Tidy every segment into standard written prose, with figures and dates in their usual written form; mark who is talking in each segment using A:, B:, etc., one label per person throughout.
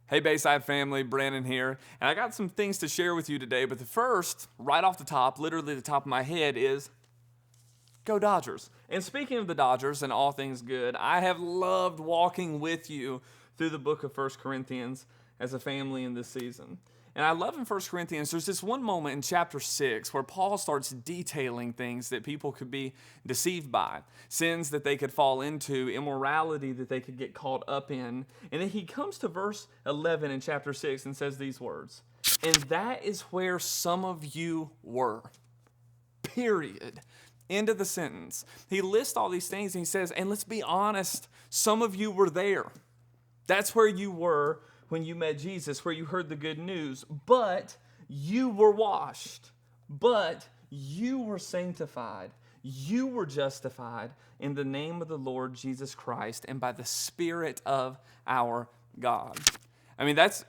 A: Hey Bayside family, Brannon here, and I got some things to share with you today, but the first, right off the top, literally the top of my head is, go Dodgers. And speaking of the Dodgers and all things good, I have loved walking with you through the book of 1 Corinthians as a family in this season. And I love in 1 Corinthians, there's this one moment in chapter 6 where Paul starts detailing things that people could be deceived by, sins that they could fall into, immorality that they could get caught up in. And then he comes to verse 11 in chapter 6 and says these words, "And that is where some of you were." Period. End of the sentence. He lists all these things and he says, and let's be honest, some of you were there. That's where you were when you met Jesus, where you heard the good news, but you were washed, but you were sanctified, you were justified in the name of the Lord Jesus Christ and by the Spirit of our God. I mean, that's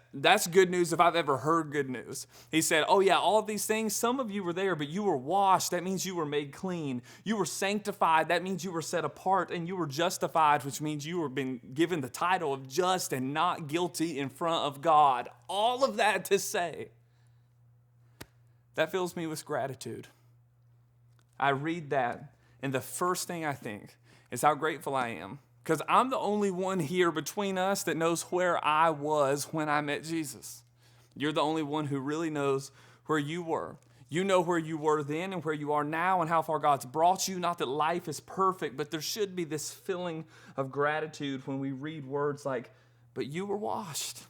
A: good news if I've ever heard good news. He said, oh yeah, all of these things, some of you were there, but you were washed. That means you were made clean. You were sanctified. That means you were set apart. And you were justified, which means you were been given the title of just and not guilty in front of God. All of that to say, that fills me with gratitude. I read that, and the first thing I think is how grateful I am. Because I'm the only one here between us that knows where I was when I met Jesus. You're the only one who really knows where you were. You know where you were then and where you are now and how far God's brought you. Not that life is perfect, but there should be this feeling of gratitude when we read words like, but you were washed.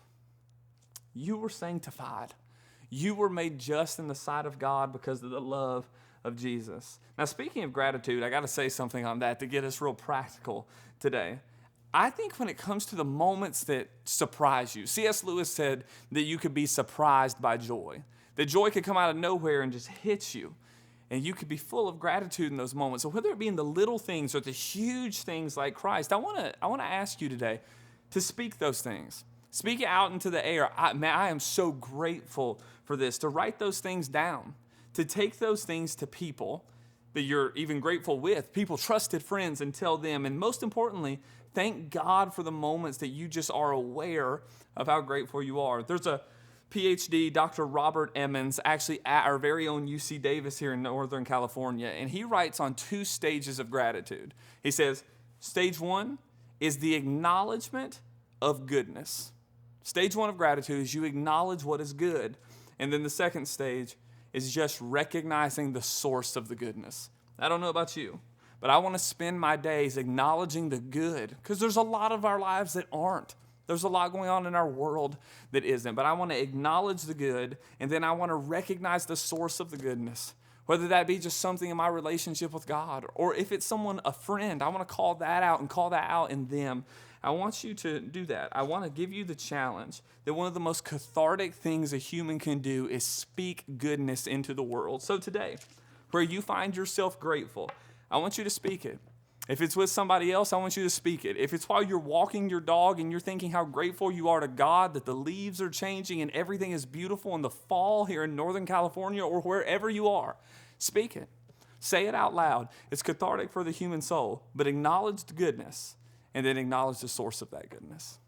A: You were sanctified. You were made just in the sight of God because of the love of Jesus. Now, speaking of gratitude, I got to say something on that to get us real practical today. I think when it comes to the moments that surprise you, C.S. Lewis said that you could be surprised by joy. That joy could come out of nowhere and just hit you. And you could be full of gratitude in those moments. So whether it be in the little things or the huge things like Christ, I want to ask you today to speak those things. Speak it out into the air. I am so grateful for this. To write those things down. To take those things to people that you're even grateful with, people, trusted friends, and tell them. And most importantly, thank God for the moments that you just are aware of how grateful you are. There's a PhD, Dr. Robert Emmons, actually at our very own UC Davis here in Northern California, and he writes on 2 stages of gratitude. He says, stage 1 is the acknowledgement of goodness. Stage 1 of gratitude is you acknowledge what is good. And then the second stage is just recognizing the source of the goodness. I don't know about you, but I want to spend my days acknowledging the good because there's a lot of our lives that aren't. There's a lot going on in our world that isn't, but I want to acknowledge the good, and then I want to recognize the source of the goodness, whether that be just something in my relationship with God, or if it's someone, a friend, I want to call that out and call that out in them. I want you to do that. I want to give you the challenge that one of the most cathartic things a human can do is speak goodness into the world. So today, where you find yourself grateful, I want you to speak it. If it's with somebody else, I want you to speak it. If it's while you're walking your dog and you're thinking how grateful you are to God that the leaves are changing and everything is beautiful in the fall here in Northern California or wherever you are, speak it. Say it out loud. It's cathartic for the human soul, but acknowledge the goodness. And then acknowledge the source of that goodness.